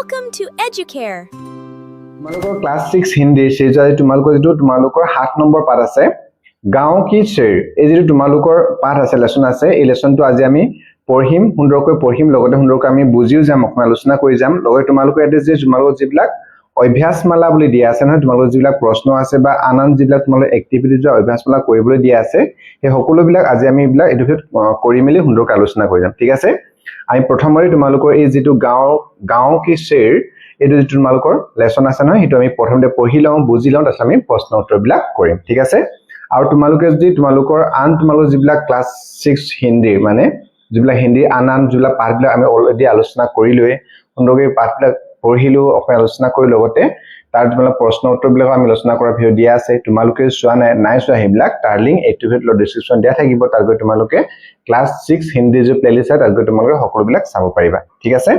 Welcome to Educare. তোমালোকৰ class 6 Hindi সেজাই তোমালোকৰ যেটো তোমালোকৰ 7 নম্বৰ পাঠ আছে গাঁও কি চেৰ এই যেটো তোমালোকৰ পাঠ আছে লেসন আছে এই লেসনটো আজি আমি পঢ়িম সুন্দৰকৈ পঢ়িম লগতে সুন্দৰকৈ আমি বুজিও যাম আলোচনা কৰি যাম লগতে তোমালোকৰ এতে যে তোমালোকৰ যিবিলাক অভ্যাসমালা বুলি দিয়া আছে নহয় তোমালোকৰ যিবিলাক প্ৰশ্ন আছে বা আনন যিবিলাক তোমালোকৰ এক্টিভিটি যে অভ্যাসমালা কৰিবলৈ দিয়া আছে এই সকলোবিলাক আজি আমি এইবিলাক এডুকেট কৰি মেলি সুন্দৰকৈ আলোচনা কৰি যাম ঠিক আছে আমি প্ৰথমতে তোমালোকৰ এই যেটো গাঁও কি চেৰ এটো যেটো তোমালোকৰ লেসন আছে নহয় হেতু আমি প্ৰথমতে পঢ়ি লওঁ বুজি লওঁ তাৰছত আমি প্ৰশ্ন উত্তৰবিলাক কৰিম ঠিক আছে আৰু তোমালোকে যদি তোমালোকৰ আন তোমালোকৰ যিবিলাক ক্লাস 6 হিন্দী মানে যিবিলাক হিন্দী আন যিবিলাক পাঠবিলাক আমি অলৰেডি আলোচনা কৰিলোৱে সুন্দৰকৈ পাঠবিলাক পঢ়িলো অকল আলোচনা কৰি লগতে তাৰ তোমালোকৰ প্ৰশ্ন উত্তৰবিলাক আমি আলোচনা কৰা ভিডিও দিয়া আছে তোমালোকে চোৱা নাই চোৱা হেবিলাক তাৰ লিংক এক্টিভেট ল ডেসক্ৰিপচন দিয়া থাকিব তাৰ গৈ তোমালোকে ক্লাস 6 হিন্দী যে প্লেলিস্ট আছে তাৰ গৈ তোমালোকে সকলোবিলাক চাব পাৰিবা ঠিক আছে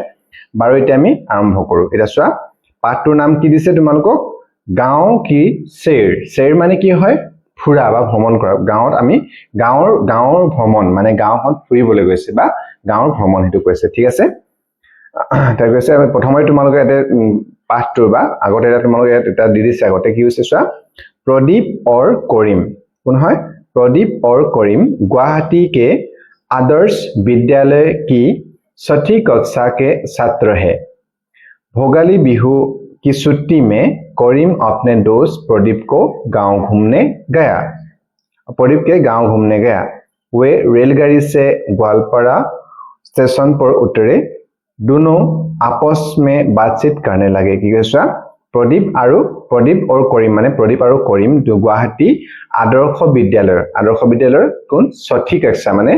বাৰু এতিয়া আমি আৰম্ভ কৰো এটা চোৱা পাঠটোৰ নাম কি দিছে তোমালোকক গাঁও কি চেৰ মানে কি হয় ফুৰা বা ভ্ৰমণ কৰা গাঁৱত আমি গাঁৱৰ ভ্ৰমণ মানে গাঁওখন ফুৰিবলৈ গৈছে বা গাঁৱৰ ভ্ৰমণ হেতু কৈছে ঠিক আছে তাৰ কৈছে আমি প্ৰথমে তোমালোকে এতে পাঠটোৰ বা আগতে এটা তোমালোকে এটা দি দিছে আগতে কি হৈছে চোৱা प्रदीप और करीम কোন হয় प्रदीप और करीम गुवाहाटी के आदर्श विद्यालय की छठी कक्षा के छात्र हैं भोगाली बिहू की छुट्टी में करीम अपने दोस्त प्रदीप को गांव घूमने गया प्रदीप के गांव घूमने गया वे रेलगाड़ी से ग्वालपारा स्टेशन पर उतरे दोनों आपस में बातचीत करने लगे कि कैसा प्रदीप और करीम माने प्रदीप और करीम गुवाहाटी आदर्श विद्यालय कोन छठी कक्षा माने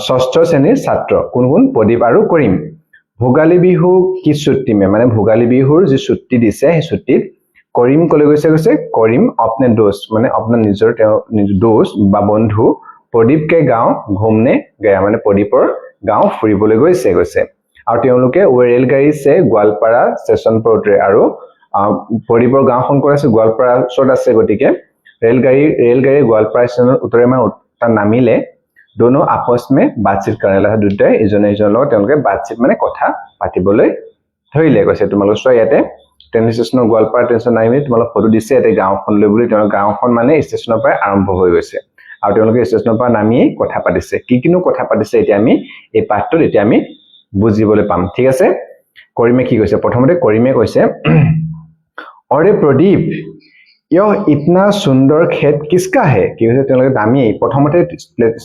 षष्ठ श्रेणीर छात्र कोन प्रदीप और करीम भोगाली बिहू की छुट्टी में माने भोगाली बिहुर जे छुट्टी दिसे हे छुट्टीत करीम कले গৈছে करीम अपने दोस्त माने अपना निजर दोस्त बा बंधु प्रदीप के गांव घूमने गया माने प्रदीपर गांव फुरिবলৈ গৈছে আৰু তেওঁলোকে ৰেলগাড়ী से গোৱালপাৰা ষ্টেচন पर उतरे আৰু प्रदीपर गांवখন কৰ আছে গোৱালপাৰা ওচৰত আছে গটিকে ৰেলগাড়ী গোৱালপাৰা ষ্টেচনত উতৰে মান তা নামিলে दोनों आपस में बातचीत करने लगा দুটাই ইজনে ইজনৰ লগত তেওঁলোকে बातचीत মানে কথা পাতিবলৈ ধৰিলে কৈছে তোমালোক চোৱা ইয়াতে ট্ৰেইন ষ্টেচনৰ গোৱালপাৰা ষ্টেচন নামি তোমালোক ফটো দিছে ইয়াতে গাঁওখন লৈ বুলি তেওঁলোক গাঁওখন মানে ষ্টেচনৰ পৰা আৰম্ভ হৈ গৈছে আৰু তেওঁলোকে ষ্টেচনৰ পৰা নামি কথা পাতিছে কিনো কথা পাতিছে এতিয়া আমি এই পাঠটোত এতিয়া আমি বুজিবলৈ পাম ঠিক আছে করিমে কি কৈছে প্ৰথমতে করিমে কৈছে अरे प्रदीप यह इतना सुंदर खेत किसका है कि কৈছে তেওঁলোকে দামি প্ৰথমতে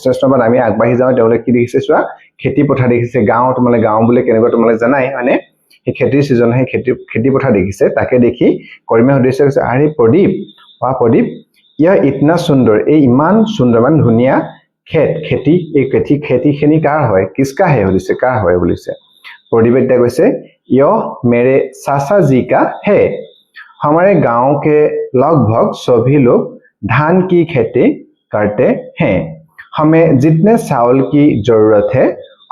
ষ্টেচনৰ পৰা আমি আগবাঢ়ি যাওঁ তেওঁলোকে কি দেখিছে চোৱা খেতি পথাৰ দেখিছে গাঁও তোমালে গাঁও বুলি কেনেকৈ তোমালে জানাই মানে এই খেতিৰ সিজন হে খেতি পথাৰ দেখিছে তাকে দেখি কৰিমে সুধিছে আৰে प्रदीप यह इतना सुंदर এই ইমান সুন্দৰ মান ধুনিয়া खेती खेनी कार হয় किसका है সুধিছে কাৰ হয় বুলিছে प्रदीप এতিয়া কৈছে यह मेरे चाचा जी का है हमारे गांव के लगभग सभी लोग धान की खेती करते हैं हमें जितने चावल की जरूरत है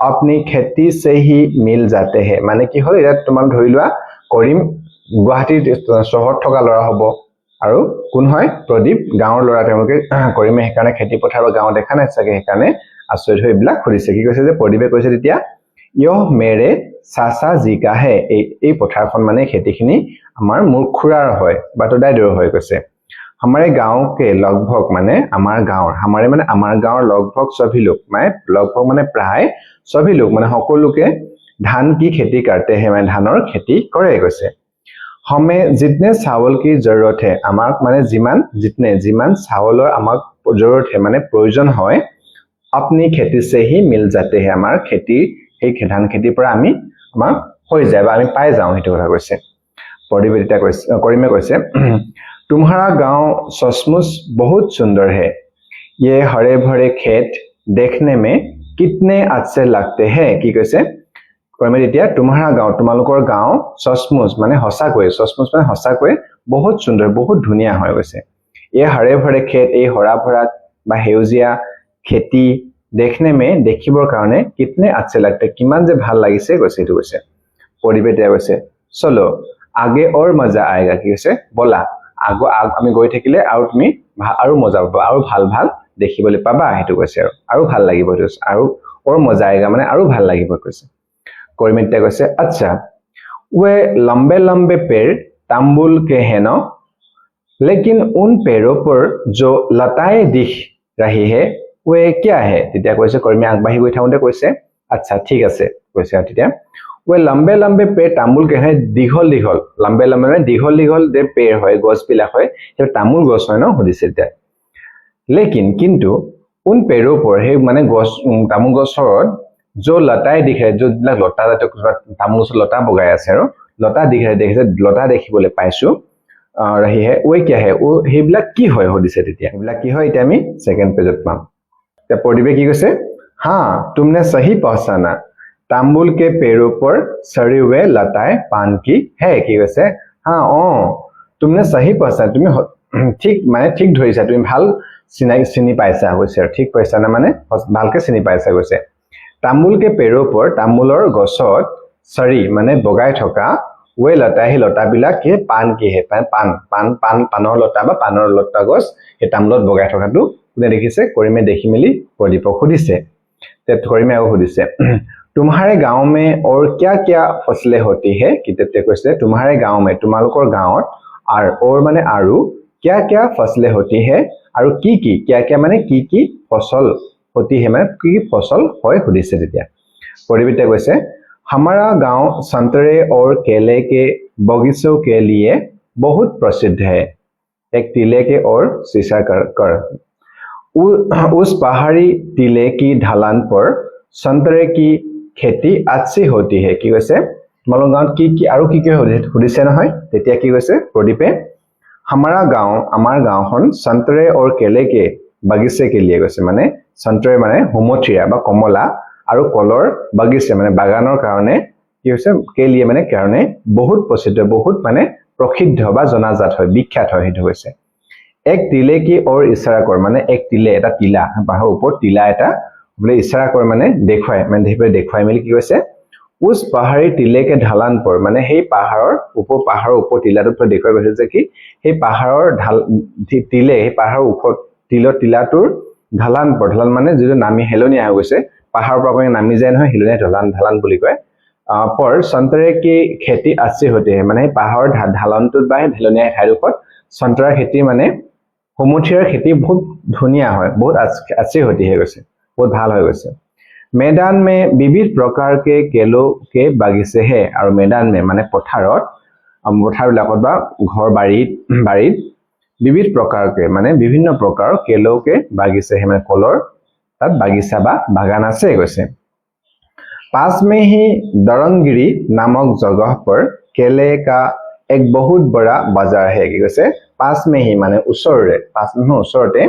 अपनी खेती से ही मिल जाते हैं माने কি হয় এটা তোমাক ধৰি লোৱা কৰিম গুৱাহাটী শহৰ থকা লৰা হ'ব আৰু কোন হয় प्रदीप গাঁৱৰ লৰা তেওঁলোকে কৰিমে হেকানে খেতি পথাৰ বা গাঁও দেখা নাই চাগে হেকানে আচৰিত হৈ বিলা কৰিছে কি কৈছে যে प्रदीपে কৈছে তেতিয়া यह मेरे चाचा जी का है এই পথাৰখন মানে খেতিখিনি আমাৰ মুৰখুৰাৰ হয় বাটদাইৰ হয় কৈছে हमारे गांव के लगभग माने আমাৰ গাঁৱৰ हमारे माने আমাৰ গাঁৱৰ लगभग सभी लोग माने लगभग माने प्राय सभी लोग माने সকলোকে धान की खेती करते हैं माने ধানৰ খেতি কৰে কৈছে हमें जितने चावल की जरूरत है আমাক মানে जिमान चावলৰ আমাক जरूरत है माने प्रयोजन হয় अपनी खेती से ही मिल जाते हैं আমাৰ খেতি এই ধান খেতিৰ পৰা আমি আমাৰ হৈ যায় বা আমি পাই যাওঁ হেতু কথা কৈছে प्रदीप কৈছে করিমে কৈছে तुम्हारा गांव सचमुच बहुत सुंदर है ये हरे भरे खेत देखने में कितने अच्छे लगते हैं কি কৈছে করিমে এতিয়া तुम्हारा गांव তোমালোকৰ गांव सचमुच মানে হসাকৈ बहुत सुंदर बहुत ধুনিয়া হৈ গৈছে ये हरे भरे खेत এই হৰা ভৰা বা হেউজিয়া खेती देखने में देखिবৰ কাৰণে कितने अच्छे लगते কিমান যে ভাল লাগিছে কৈছে এটো কৈছে प्रदीप এতিয়া কৈছে চলো आगे और मजा आएगा কি কৈছে বলা আমি গৈ থাকিলে আৰু তুমি আৰু মজা পাবা আৰু ভাল দেখিবলৈ পাবা হেতু কৈছে আৰু ভাল লাগিব আৰু और मजा आएगा মানে আৰু ভাল লাগিব কৈছে করিমে এতিয়া কৈছে আচ্ছা वे लंबे लंबे पेड़ तांबुल के हैं न, लेकिन उन पेड़ों पर जो लताएं दिख रही है वे क्या है তেতিয়া কৈছে কৰ্মী আগবাঢ়ি গৈ থাকোঁতে কৈছে আচ্ছা ঠিক আছে কৈছে তেতিয়া वे लंबे लंबे पेड़ तांबुल के हैं दीघल दीघल लंबे लंबे মানে দীঘল দীঘল যে পেड़ হয় গছ বিলাক হয় সেই তামুল গছ হয় ন সুধিছে তেতিয়া लेकिन किंतु उन पेड़ों पर है माने गस तामुल गसर जो लताएं दिखे जो लता तामुल गसर लता बगाय আছে আৰু लता दिखे দেখিছে लता দেখিবলৈ পাইছো रही है वो क्या है वो हेबला की হয় সুধিছে তেতিয়া হেবলা কি হয় এটা আমি সেকেন্ড পেজত পাম তে পঢ়িবে কি কৈছে हां तुमने सही पहचाना तांबुल के पेड़ों पर सड़ी हुए लताएं पान की है কি কৈছে हां तुमने सही पहचाना তুমি ঠিক মানে ঠিক ধৰিছা তুমি ভাল চিনি পাইছা কৈছে ঠিক পাইছা না মানে ভালকে চিনি পাইছা কৈছে तांबुल के पेड़ों पर तांबुলৰ গছত সৰি মানে বগাই থকা वे लता ही लता बिला के पान की है पान पान पान पानर लता बा पानर लता गस हे तामলত বগাই থকাটো কোনে দেখিছে কৰিমে দেখি মিলি প্ৰদীপক সুধিছে তে কৰিমে আৰু সুধিছে तुम्हारे गांव में और क्या-क्या फसलें होती है कितते কৈছে तुम्हारे गांव में তোমালোকৰ গাঁৱত और माने आरु क्या-क्या फसलें होती है और की क्या-क्या माने की फसल होती है माने की फसल হয় সুধিছে তেতিয়া পৰিবিতে কৈছে हमारा गांव संतरे और केले के बगीचों के लिए बहुत प्रसिद्ध है एक टीले के और शीशा कर उस पहाड़ी टीले की ढलान पर संतरे की खेती अच्छी होती है কি কৈছে তোমালোকৰ গাঁৱত কি আৰু কি সুধিছে নহয় তেতিয়া কি কৈছে প্ৰদীপে हमारा गांव আমাৰ গাঁওখন संतरे और केले के बगीचे के लिए কৈছে মানে संतरे মানে হোমথিয়া বা কমলা আৰু কলৰ বাগিচা মানে বাগানৰ কাৰণে কি হৈছে के लिए মানে কাৰণে বহুত প্ৰসিদ্ধ বহুত মানে প্ৰসিদ্ধ বা জনাজাত হয় বিখ্যাত হয় হেতু হৈছে এক টিলে কি और इशारा कर মানে এক টিলে এটা টিলা পাহাৰৰ ওপৰত টিলা এটা বলে इशारा कर মানে দেখুৱাই মিলি কি কৈছে उस पहाड़ी टीले के ढलान पर माने हे पहाड़र ऊपर टीलाটো দেখুৱাই গৈছে যে কি हे पहाड़र टीले हे पहाड़र ऊपर टीलाটোৰ ढलान মানে যেটো নামি হেলনি হৈ গৈছে पहाड़ पर नामी जाए নহয় हिलने ढलान বুলি কয় पर संतरे की खेती अच्छी होती है माने पहाड़ ढलानটোত বা হেলনিয়া ঠাইৰ संतरा खेती माने হোমথিয়াৰ खेती बहुत ধুনিয়া হয় बहुत अच्छी होती है গৈছে बहुत ভাল হৈ গৈছে मैदान में विविध प्रकार के केलों के बागीचे है और मैदान में माने पथारत বিলাকত বা ঘৰ বাৰীত विविध प्रकार के माने विभिन्न प्रकार केलों के बागीचे है माने कলৰ तब बागीचा बा बागान আছে কৈছে पास में ही दरंगिरी नामक जगह पर केले का एक बहुत बड़ा बाजार है কি কৈছে पास में ही माने उसरते पास में उसरते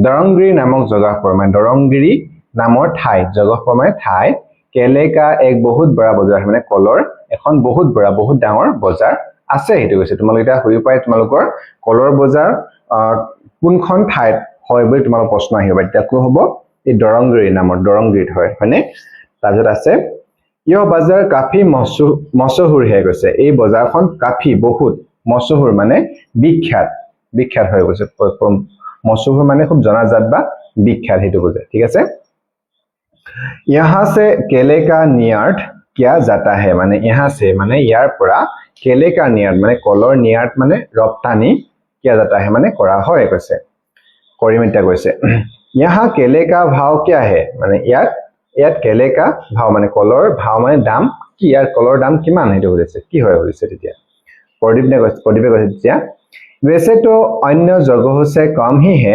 दरंगिरी नामक जगह पर माने दरंगिरी नाমৰ ঠাই जगह पर माने ঠাই केले का एक बहुत बड़ा बाजार माने কলৰ এখন বহুত বড়া বহুত ডাঙৰ বজাৰ আছে হেতু কৈছে তোমালোকে এটা হৈ পায় তোমালোকৰ কলৰ বজাৰ কোনখন ঠাইত হয় বুলি তোমালোকৰ প্ৰশ্ন আহিব এতিয়া কি হ'ব এই দৰংগিৰি নামৰ দৰংগিৰিত হয় হয়নে তাজত আছে ইয় বাজাৰ কাফি মশহুৰ হে কৈছে এই বজাৰখন কাফি বহুত মশহুৰ মানে বিখ্যাত হৈ গৈছে মশহুৰ মানে খুব জনাজাত বা বিখ্যাত হেতু বুজায় ঠিক আছে यहाँ से केले का नियार्ट किया जाता है माने यहाँ से माने यार পৰা केले का नियार्ट माने कলৰ नियार्ट माने रप्तानी किया जाता है माने কৰা হয় কৈছে কৰিমিতা কৈছে यहाँ केले का भाव क्या है माने यात केले का भाव माने कলৰ भाव माने दाम কি यार कলৰ दाम কিমান হেতু কৈছে কি হয় কৈছে তেতিয়া প্ৰদীপে কৈছে তেতিয়া वैसे तो अन्य जगहों से कम ही है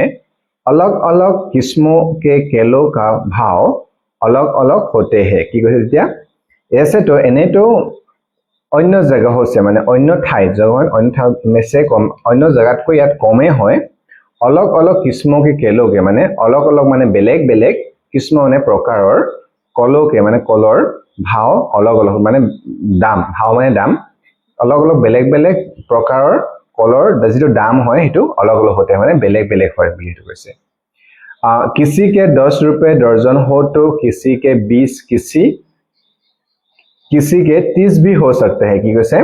अलग-अलग किस्मों के केलों का भाव अलग-अलग होते हैं কি কৈছে তেতিয়া ऐसे तो एने तो अन्य जगहों से माने अन्य ठाई जगह अन्य में से कम अन्य जगहतকৈ ইয়াত কমে হয় अलग-अलग किस्मों के केलों के माने अलग-अलग माने बेलेग किस्म माने प्रकाৰৰ कलों के माने कলৰ भाव अलग-अलग माने दाम भाव माने दाम अलग-अलग बेलेग प्रकाৰৰ कলৰ যেটো দাম হয় হেতু अलग-अलग होते माने बेलेग হয় বুলি হেতু কৈছে किसी के 10 रुपए दर्जन हो तो किसी के 20 किसी के 30 भी हो सकते हैं কি কৈছে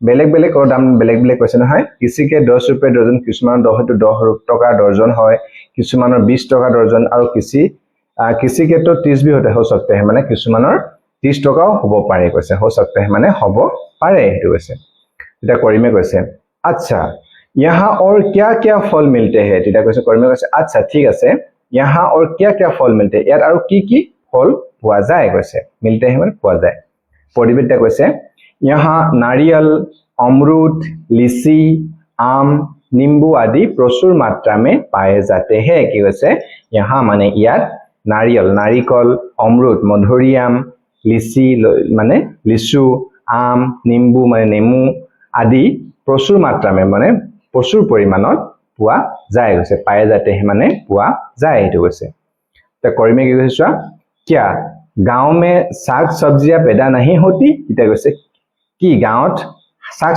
बेलेग और दाम बेलेग কৈছে নহয় किसी के 10 रुपए दर्जन किसुमान 10 टका दर्जन হয় किसुमाনৰ 20 टका दर्जन और किसी के तो 30 भी हो सकते हैं माने किसुमाনৰ 30 টকাও হ'ব পাৰে কৈছে हो सकता है মানে হ'ব পাৰে সেইটো কৈছে এটা কৰিমে কৈছে আচ্ছা यहाँ और क्या क्या फल मिलते हैं তেতিয়া কৈছে কৰিমে কৈছে আচ্ছা ঠিক আছে यहाँ और क्या क्या फल मिलते हैं ইয়াত আৰু কি फल পোৱা যায় কৈছে मिलते हैं মানে পোৱা যায় পৰিবিদ্যা কৈছে यहाँ नारियल अमरूद लीची आम नींबू आदि प्रचुर मात्रा में पाए जाते हैं কি কৈছে यहाँ মানে ইয়াত नारियल नारिकल अमरूद मधुरिआम लीची माने लिचु आम नींबू माने नेमु आदि प्रचुर मात्रा में माने प्रचुर परिमाणत পোৱা যায় কৈছে পাए जाते हैं माने পোৱা যায় এটো কৈছে তে কৰিমে কি কৈছে क्या गांव में साग सब्जियां पैदा नहीं होती इटा কৈছে কি গাঁৱত শাক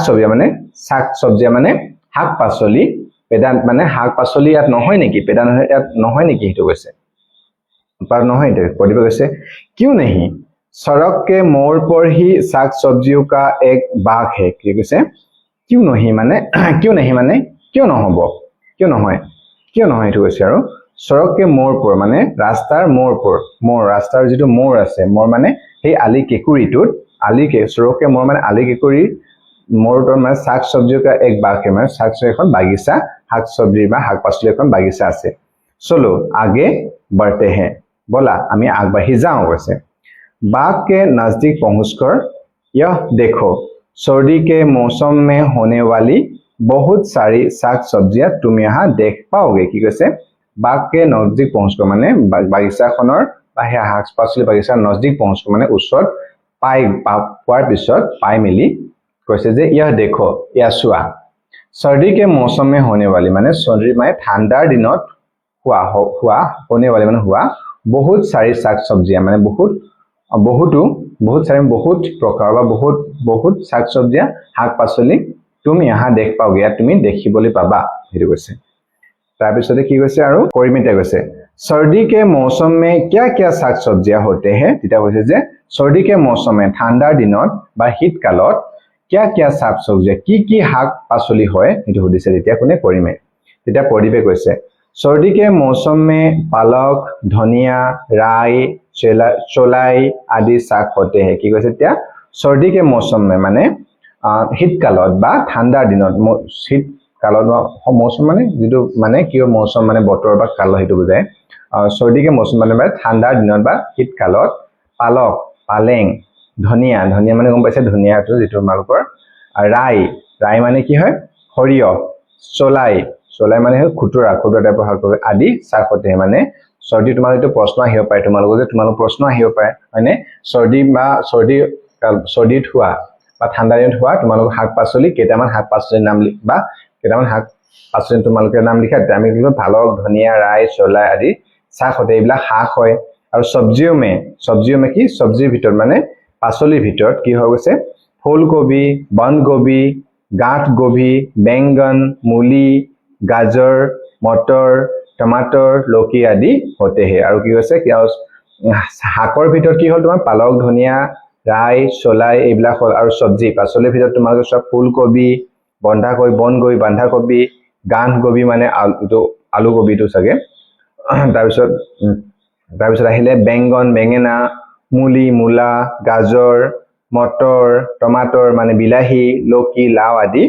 সবজি মানে শাক পাচলি पैदा মানে শাক পাচলি ইয়াত নহয় নেকি पैदा নহয় নেকি হেতু কৈছে पर নহয় এটা পঢ়িব কৈছে क्यों नहीं सड़क के मोड़ पर ही साग सब्जियों का एक बाग है কি কৈছে क्यों नहीं माने क्यों নহয় হেতু কৈছে আৰু सड़क के मोड़ पर माने रास्तार मोड़ पर मोड़ रास्तार जितु मोड़ আছে मोड़ माने সেই আলি কেকুৰিটোত सड़क के मोड़ माने आली केकुरी मोड़ पर माने শাক सब्जियों का एक बाग है माने শাক सब्जी এখন বাগিচা শাক সবজি বা শাক পাচলি এখন বাগিচা আছে चलो आगे बढ़ते हैं बोला আমি আগবাঢ়ি যাওঁ কৈছে बाग के नजदीक पहुंचकर यह देखो सर्दी के मौसम में होने वाली बहुत सारी साग सब्जियां तुम यहाँ देख पाओगे কি কৈছে बाग के नजदीक पहुंचकर माने बागिचाखনৰ বা হে শাক পাচলি বাগিচাৰ नजदीक पहुंचकर माने ওচৰত पार पिছত पाई मिली কৈছে যে यह देखो या सुआ सर्दी के मौसम में होने वाली माने सर्दी माने ঠান্ডাৰ দিনত हुआ होने वाली माने हुआ बहुत सारी साग सब्जियां माने बहुत सारे बहुत प्रकार বা बहुत साग सब्जियां শাক পাচলি तुम यहाँ देख पाओगे या तुम देखिবলৈ পাবা হেতু কৈছে তাৰ পিছতে কি কৈছে আৰু কৰিমিতে কৈছে सर्दी के मौसम में क्या क्या साग सब्जियां होते हैं তেতিয়া কৈছে যে सर्दी के मौसम में ঠান্ডাৰ দিনত বা শীতকালত क्या क्या साग सब्जियां কি শাক পাচলি হয় হেতু সুধিছে তেতিয়া কোনে কৰিমে তেতিয়া পঢ়িবে কৈছে सर्दी के मौसम में पालक धनिया राई चोलाई आदि साग होते हैं কি কৈছে তেতিয়া सर्दी के मौसम में माने শীতকালত বা ঠান্ডাৰ দিনত শীতকালত মৌসুম মানে যেটো মানে কিয় মৌসুম মানে বতৰ বা কাল হেতু বুজায় सर्दी के मौसम মানে ঠান্ডাৰ দিনত বা শীতকালত পালক পালেং ধনিয়া মানে গম পাইছে ধনিয়াটো যেটো মালকৰ ৰাই মানে কি হয় সৰিয়হ চলাই মানে খুটুৰা টাইপৰ শাক আদি শাক হতে মানে सर्दी তোমাৰ এটো প্ৰশ্ন আহিব পাৰে তোমালোকৰ প্ৰশ্ন আহিব পাৰে মানে सर्दीত হোৱা বা ঠান্ডা দিনত হোৱা তোমালোকৰ শাক পাচলি কেইটামান শাক পাচলিৰ নাম লিখবা কেইটামান শাক পাচলি তোমালোকৰ নাম লিখা আমি কি পালক ধনিয়া ৰাই চলাই আদি শাক হতে এইবিলাক শাক হয় আৰু সবজিও মে কি সবজিৰ ভিতৰত মানে পাচলিৰ ভিতৰত কি হৈ গৈছে ফুলকবি বন্ধকবি গাঁঠ গোবি বেঙ্গন मूली गाजर मटर टमाटर लौकी आदि होते हैं আৰু কি হৈছে শাকৰ ভিতৰত কি হল তোমাৰ পালক ধনিয়া राई चोलाई এইবিলাক হল আৰু সবজি পাচলিৰ ভিতৰত তোমালোকৰ সব ফুলকবি বন্ধাকবি গাঁঠ গোবি মানে আলু কবিটো সগে তাৰপিছত আহিলে বেঙ্গন বেঙেনা मूली मूला गाजर मटर टमाटर माने বিলাহী লৌকি লাও আদি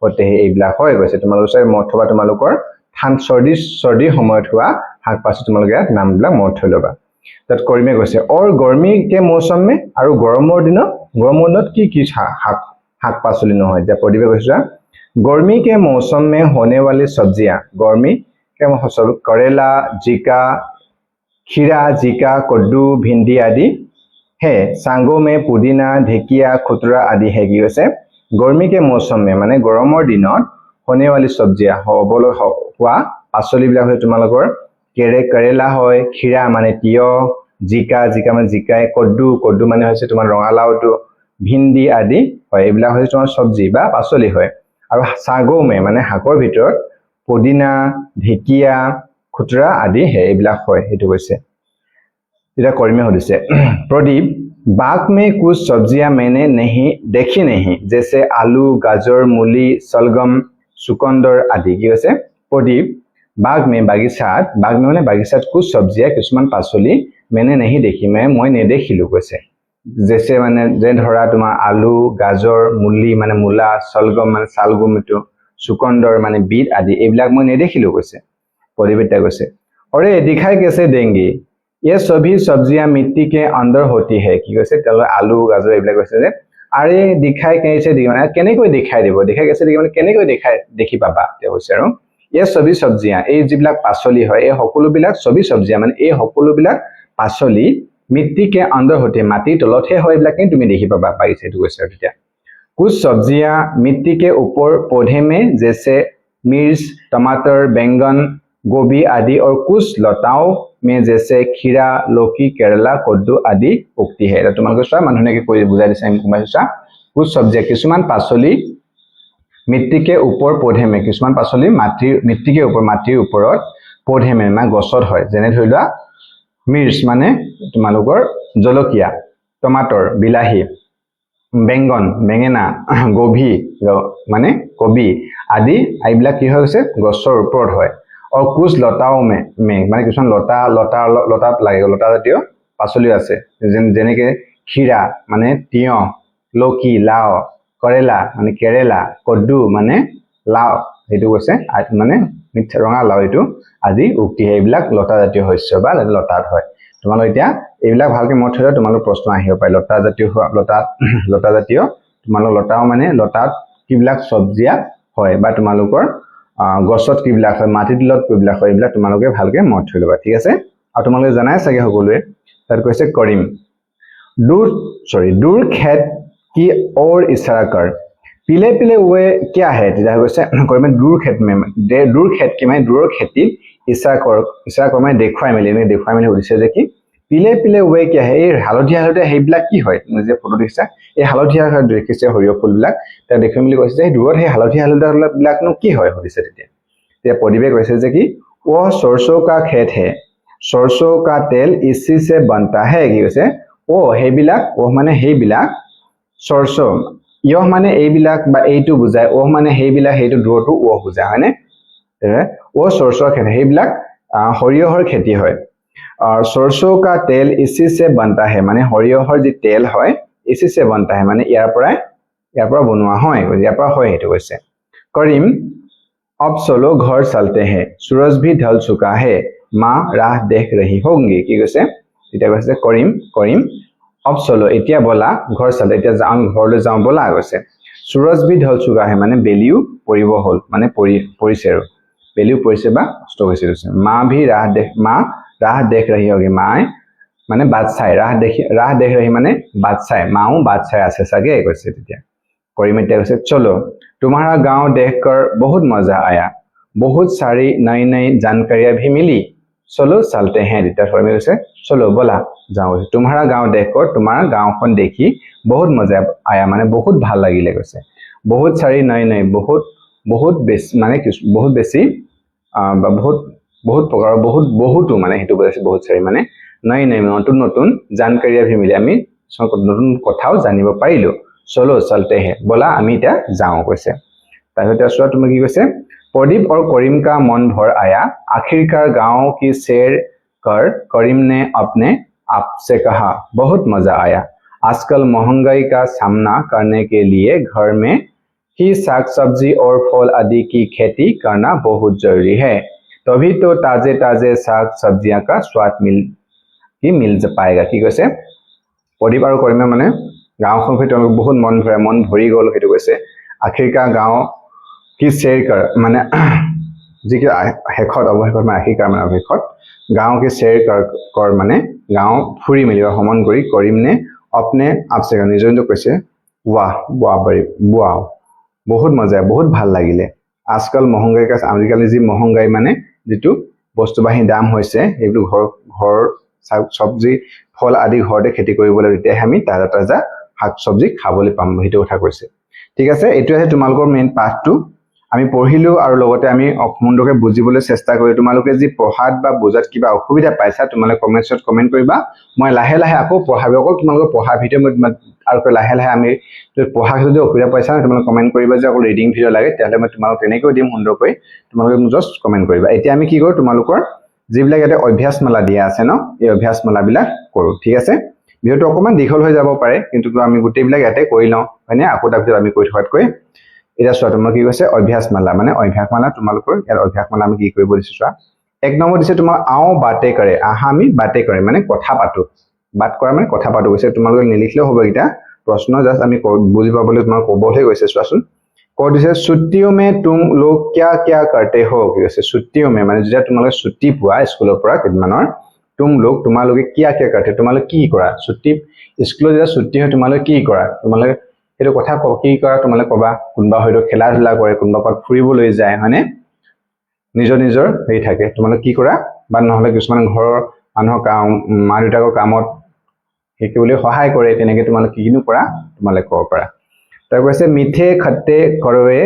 होते हैं এইবিলাক হয় কৈছে তোমালোকৰ মথবা তোমালোকৰ सर्दी সময়ত হোৱা শাক পাচলি তোমালোকে নামবিলাক মথ থৈ লবা तत কৰিমে কৈছে और गर्मी के मौसम में আৰু গৰমৰ দিনত কি শাক পাচলি নহয় যে পঢ়িবে কৈছে गर्मी के मौसम में होने वाली सब्जियां गर्मी के मौसम करेला जिका खीरा जिका कद्दू भिंडी आदि है सांगो में पुदीना ढेकिया खुतरा आदि है কি কৈছে गर्मी के मौसम में माने गरমৰ दिনত होने वाली सब्जियां হবলৈ হোৱা পাচলি বিলাক হয় তোমালোকৰ करेला হয় खीरा माने तियो जिका माने जिकाय कद्दू माने হৈছে তোমাৰ ৰঙালাওটো भिंडी आदि হয় এইবিলাক হৈছে তোমাৰ সবজি বা পাচলি হয় আৰু সাগো মে মানে শাকৰ ভিতৰত পুদিনা ঢেকিয়া খুতৰা আদি হে এইবিলাক হয় হেতু কৈছে এটা কৰিমে হদিছে प्रदीप बाग में कुछ सब्जियां मैंने देखी नहीं जैसे आलू गाजर मूली सलगम चुकंदर आदि কি কৈছে प्रदीप बाग में बागिचात कुछ सब्जियां কিছুমান পাচলি मैंने नहीं देखी मैं নেদেখিলো কৈছে জেছে মানে যে ধৰা তোমাৰ আলু গাজৰ মুলি মানে মূলা সলগম মানে সালগম এটো চুকন্দৰ মানে বিট আদি এইবিলাক মই নেদেখিলো কৈছে পৰিবিতা কৈছে अरे दिखाई कैसे देंगे ये सभी सब्जियां मिट्टी के अंदर होती है কি কৈছে তেল আলু গাজৰ এইবিলাক কৈছে যে আৰে दिखाई कैसे দি মানে কেনেকৈ দেখাই দিব दिखाई कैसे দি মানে কেনেকৈ দেখাই দেখি পাবা তে কৈছে আৰু ये सभी सब्जियां এই যিবিলাক পাচলি হয় এই সকলোবিলাক সবি সब्जियां মানে এই সকলোবিলাক পাচলি मिट्टी के अंदर होते माटी तलतহে হয় এইবিলাক তুমি দেখি পাবা পাইছে এইটো কৈছে তেতিয়া कुछ सब्जियां मिट्टी के ऊपर पौधे में जैसे मिर्च टमाटर बैंगन गोभी आदि और कुछ लताओं में जैसे खीरा लौकी केरला कद्दू आदि उगती है এটা তোমালোকে চোৱা মানুহে কৈ বুজাই দিছে আমি কোমাইছা कुछ सब्जियां কিছুমান পাচলি मिट्टी के ऊपर पौधे में কিছুমান পাচলি मिट्टी के ऊपर माটিৰ ওপৰত पौधे में মানে গছত হয় যেনে ধৰি লোৱা मिर्च माने তোমালোকৰ জলকীয়া টমাटर বিলাহী बेंगन बेंगेना गोभी माने कबी आदि आइबला की হৈছে গছৰ ওপৰত হয় और कुछ लताओं में माने কিছুমান লতা লাগে লতা জাতীয় পাচলি আছে যেনেকে खीरा माने তিয়হ লকি লাও কৰেলা মানে কেৰেলা কদ্দু মানে লাও এটো কৈছে মানে মিঠা ৰঙা লাও এটো আদি উক্তি এইবিলাক লতা জাতীয় শস্য বা লতাত হয় তোমালোক এতিয়া এইবিলাক ভালকে মত থলে তোমালোক প্ৰশ্ন আহিব পায় লতা জাতীয় তোমালোক লতাও মানে লতাত কিবিলাক সब्जिया হয় বা তোমালোকৰ গছত কিবিলাক হয় মাটি দিলত কিবিলাক হয় এইবিলাক তোমালোকে ভালকে মত থৈ লবা ঠিক আছে আৰু তোমালোকে জানাই চাগে সকলোৱে তাৰ কৈছে কৰিম दूर खेत की ओर इशारा कर पीले पीले हुए क्या है তেতিয়া কৈছে কৰিম दूर खेत की মানে দূৰৰ খেতিত ইশাৰা কৰ মানে দেখুৱাই মেলি উদিছে যে কি पीले पीले हुए क्या है এই হালধীয়া হেইবিলাক কি হয় তুমি যে ফটো দেখিছা এই হালধীয়া দেখিছে হৰিয় ফুলবিলাক তা দেখি মেলি কৈছে যে দূৰত এই হালধীয়া বিলাকনো কি হয় হদিছে তেতিয়া পৰিবে কৈছে যে কি वो सरसों का खेत है सरसों का तेल इसी से बनता है কি কৈছে ও হেইবিলাক ও মানে হেইবিলাক सरसों ইহ মানে এইবিলাক বা এইটো বুজায় ও মানে হেইবিলাক হেইটো দূৰটো ও বুজায় হয়নে ও सरसों খেত হেইবিলাক হৰিয়হৰ খেতি হয় और सरसों का तेल इसी से बनता है माने हरियहर जी तेल है इसी से बनता है माने यार पर बनवा হয় ইয়াৰ পৰা হয় হেতু কৈছে करीम अब चलो घर चलते हैं सूरज भी ढल चुका है मां राह देख रही होंगी কি কৈছে এটা কৈছে करीम अब चलो এতিয়া বলা घर चलते এতিয়া যাম ঘৰলৈ যাম বলা কৈছে सूरज भी ढल चुका है माने বেলিও পৰিব হল মানে পৰিছে আৰু বেলিও পৰিছে বা অস্ত হৈছে मां भी राह देख रही होगी माय माने बादशाह राह देख रही माने बादशाह माऊ बादशाह আছে सगे কৈছে তেতিয়া কৰিমেতে কৈছে चलो तुम्हारा गांव देखकर बहुत मजा आया बहुत सारी नई जानकारियां भी मिली चलो चलते हैं তেতিয়া কৰিমে কৈছে चलो बोला যাও तुम्हारा गांव देखकर तुम्हारा गांवখন দেখি बहुत मजा आया माने बहुत ভাল লাগিলে কৈছে बहुत सारी नई बहुत बेसी माने बहुत बेसी बहुत प्रकार बहुतो माने हेतु কৈছে बहुत सारी माने नई नतुन जानकारियां भी मिले আমি নতুন কথাও জানিব পাৰিলো चलो चलते हैं बोला আমি এতিয়া যাও কৈছে তাৰপিছত আসোৱা তুমি কি কৈছে प्रदीप और करीम का मन भर आया आखिरकार गांव की सैर कर करीम ने अपने आप से कहा बहुत मजा आया आजकल महंगाई का सामना करने के लिए घर में ही साग सब्जी और फल आदि की खेती करना बहुत जरूरी है तभी तो ताजे साग सब्जियां का स्वाद मिल पाएगा কি কৈছে प्रदीप और करीमे माने गांवখন ভিতৰত বহুত মন ভৰি গল হেতু কৈছে आखिरकार गांव की शेयर कर माने जी के हेखत अवहेखत में आखिरकार माने अवहेखत गांव के शेयर कर माने गांव फुरी मिली भ्रमण करी करीम ने अपने आप से निजो কৈছে वाह बहुत मजा बहुत ভাল লাগিলে आजकल महंगाई का आजिकाली जी महंगाई माने जितु বস্তুবাহী দাম হৈছে এইটো ঘৰ সবজি ফল আদি ঘৰতে খেতি কৰিবলৈ তেতিয়া আমি তাজা শাক সবজি খাবলৈ পাম হেতু কথা কৈছে ঠিক আছে এটো আছে তোমালোকৰ মেইন পাঠটো আমি পঢ়িলো আৰু লগতে আমি অসমন্দকে বুজিবলৈ চেষ্টা কৰি তোমালোকে যি পঢ়াত বা বুজাত কিবা অসুবিধা পাইছা তোমালোকে কমেন্টছত কমেন্ট কৰিবা মই লাহে লাহে আকৌ পঢ়াবি অকল তোমালোকৰ পঢ়া ভিডিও মই আৰু লাহে লাহে আমি পঢ়া যদি অসুবিধা পাইছা তোমালোকে কমেন্ট কৰিবা যে অকল ৰিডিং ভিডিও লাগে তেতিয়ালে মই তোমালোক তেনেকৈ দিম সুন্দৰকৈ তোমালোকে জাস্ট কমেন্ট কৰিবা এতিয়া আমি কি কৰো তোমালোকৰ যিবিলাক এটা অভ্যাসমালা দিয়া আছে ন এই অভ্যাসমালাবিলাক কৰো ঠিক আছে ভিডিওটো অকমান দীঘল হৈ যাব পাৰে কিন্তু আমি গোটেইবিলাক ইয়াতে কৰি লওঁ হয়নে আকৌ তাৰপিছত আমি কৈ থকাতকৈ এটা চোৱা তোমাৰ কি কৈছে অভ্যাসমালা মানে অভ্যাসমালা তোমালোকৰ ইয়াৰ অভ্যাসমালা আমি কি কৰিব দিছো চোৱা এক নম্বৰ দিছে তোমাৰ আও বাতে কৰে আহা আমি বাতে কৰে মানে কথা পাতো বাত কৰা মানে কথা পাতো কৈছে তোমালোকে নিলিখিলেও হ'ব এটা प्रश्न जस्ट আমি বুজি পাবলৈ তোমাৰ ক'বহে গৈছে চোৱাচোন কৈ দিছে ছুট্টিও মে তুম লোক क्या क्या करते हो কি কৈছে ছুট্টিও মে মানে যেতিয়া তোমালোকে ছুটি পোৱা স্কুলৰ পৰা কেইদিনমানৰ তুম লোক তোমালোকে क्या क्या करते তোমালোকে কি কৰা ছুটি স্কুলৰ যেতিয়া ছুটি হয় তোমালোকে কি কৰা তোমালোকে এটো কথা কি কৰা তোমালোকে কবা কোনবা হয়তো খেলা ধুলা কৰে কোনবা ক'ত ফুৰিবলৈ যায় হয়নে নিজৰ নিজৰ হেই থাকে তোমালোকে কি কৰা বা নহলে কিছুমান ঘৰৰ মানুহৰ কাম মা দেউতাকৰ কামত হেকিবলৈ সহায় কৰে তেনেকে তোমালোকে কিনো কৰা তোমালোকে ক'ব পাৰা তাৰ কৈছে মিঠে খট্টে কৰৱে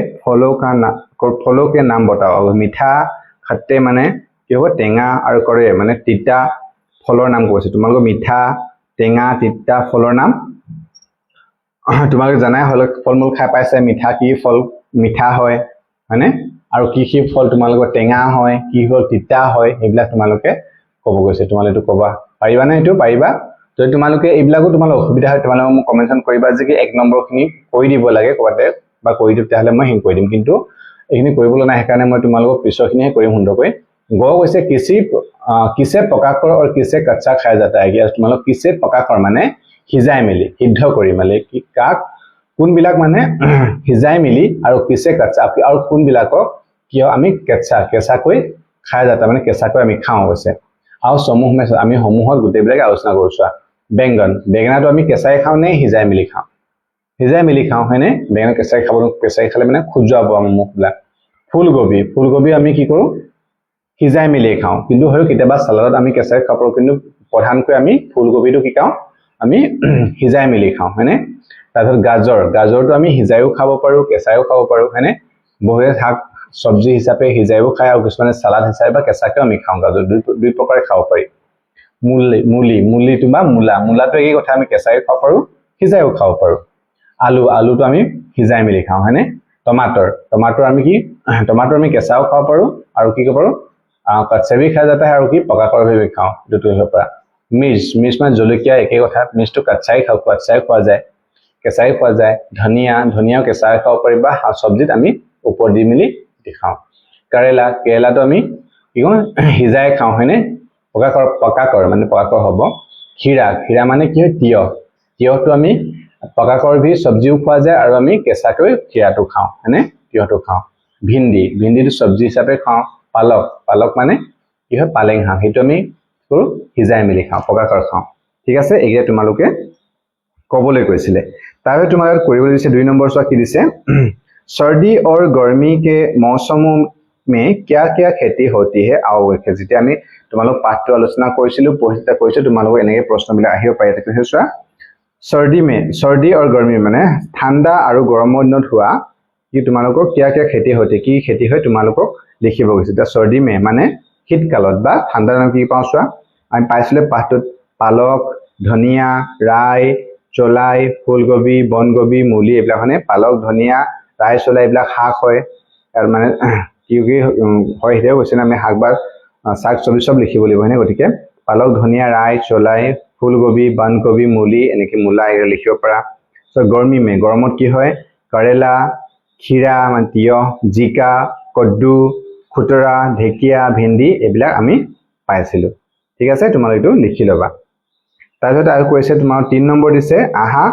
ফলো কে নাম बताओ মিঠা খট্টে মানে কি হ'ব টেঙা আৰু কৰে মানে তিতা ফলৰ নাম কৈছে তোমালোকে মিঠা টেঙা তিতা ফলৰ নাম তোমালোকে জানাই হল ফলমূল খাই পাইছে মিঠা কি ফল মিঠা হয় হয়নে আৰু কি ফল তোমালোকৰ টেঙা হয় কি ফল তিতা হয় এইবিলাক তোমালোকে ক'ব গৈছে তোমালোকে ক'বা পাৰিবা না এটো পাৰিবা যদি তোমালোকে এইবিলাকো তোমালোক অসুবিধা হয় তোমালোকে মোক কমেন্টন কৰিবা যে কি এক নম্বৰ খিনি কৈ দিব লাগে কোৱাতে বা কৈ দিতে হলে মই হিং কৈ দিম কিন্তু এইখিনি কৰিবলৈ নাই কাৰণে মই তোমালোকক পিছৰখিনিহে কৰিম সুন্দৰকৈ গ কৈছে কিছে পকাকৰ আৰু কিছে কচ্চা খাই যাতা है তোমালোক কিছে পকাকৰ মানে হিজাই মিলি সিদ্ধ কৰি মানে কি কাক কোনবিলাক মানে হিজাই মিলি আৰু কিছে কচ্চা আৰু কোনবিলাকক কিয় আমি কেঁচাকৈ খাই যাতা মানে কেঁচাকৈ আমি খাওঁ কৈছে আৰু সমূহ মে আমি সমূহত গোটেইবিলাক আলোচনা কৰিছো বেঙ্গন বেঙেনাটো আমি কেঁচাই খাওঁ নে হিজাই মিলি খাওঁ হয়নে বেঙেনা কেঁচাই খালে মানে খুজুৱাব আমাৰ মুখবিলাক ফুলকবি আমি কি কৰো হিজাই মিলি খাওঁ কিন্তু হয় কেতিয়াবা সালাডত আমি কেঁচাই খাব কিন্তু প্ৰধানকৈ আমি ফুলকবিটো কি খাওঁ আমি হিজাই মিলি খাওঁ হয়নে তাৰপিছত গাজৰটো আমি হিজাইও খাব পাৰো কেঁচাইও খাব পাৰো হয়নে বহুতে শাক সবজি হিচাপে হিজাইও খায় আৰু কিছুমানে সালাড হিচাপে বা কেঁচাকেও আমি খাওঁ গাজৰ দুই প্ৰকাৰে খাব পাৰি মুলিটো বা মূলাটো এই কথা আমি কেঁচাইও খাব পাৰো হিজাইও খাব পাৰো আলুটো আমি হিজাই মিলি খাওঁ হয়নে টমাটৰ আমি কি টমাটৰ আমি কেঁচাও খাব পাৰো আৰু কি কৰিব পাৰো কচ্চা भी খাই যাতা है আৰু কি পকাকৰ ভাবে খাওঁ দুটো হ'ব পৰা মিৰ্চ মানে জলকীয়া একে কথা মিৰ্চটো কচ্চাই খোৱা যায় কেঁচাই খোৱা যায় ধনিয়াও কেঁচাই খাব পাৰি বা সবজিত আমি ওপৰ দি মিলি খাওঁ কেৰেলাটো আমি কি কওঁ হিজাই খাওঁ হয়নে পকাকৰ মানে পকাকৰ হ'ব খিৰা মানে কি হয় তিয়হটো আমি পকাকৰ ভি সবজিও খোৱা যায় আৰু আমি কেঁচাকৈ খিৰাটো খাওঁ হয়নে তিয়হটো খাওঁ ভিন্দিটো সবজি হিচাপে খাওঁ পালক মানে কি হয় পালেং শাক সেইটো আমি কৰো হিজাই মিলি খাওঁ পকাকৰ খাওঁ ঠিক আছে এগে তোমালোকে ক'বলৈ কৈছিলে তাৰপিছত তোমালোকে কৰিবলৈ দিছে 2 নম্বৰ চোৱা কি দিছে सर्दी और गर्मी के मौसमों में क्या-क्या खेती होती है आओ देखे যেতিয়া আমি তোমালোক পাঠটো আলোচনা কৰিছিলো পঢ়িতা কৈছে তোমালোক এনেকৈ প্ৰশ্নবিলাক আহিব পাৰে তাকে চোৱা सर्दी और गर्मी মানে ঠাণ্ডা আৰু গৰমৰ দিনত হোৱা কি তোমালোকৰ क्या-क्या खेती होती কি খেতি হয় তোমালোকক লিখিব গৈছে তা सर्दी में মানে শীতকালত বা ঠাণ্ডা দিনত কি পাওঁ চোৱা আমি পাইছিলে পাঠটোত পালক ধনিয়া ৰাই চলাই ফুলকবি বনকবি মুলি এইবিলাক মানে পালক ধনিয়া ৰাই চলাই এইবিলাক শাক হয় আৰু মানে কি হয় হেও হৈছে না আমি শাক বা শাক চবজি সব লিখিব লাগিব হয়নে গতিকে পালক ধনিয়া ৰাই চলাই ফুলকবি বনকবি মুলি এনেকে মূলা এৰে লিখিব পৰা সো গৰমত কি হয় কৰেলা খিৰা মানে তিয়হ জিকা কদ্দু খুতৰা ঢেকিয়া ভিন্দি এইবিলাক আমি পাইছিলো ঠিক আছে তোমালোকে এইটো লিখি লবা তাৰপিছত আৰু কৈছে তোমাৰ 3 নম্বৰ দিছে আহা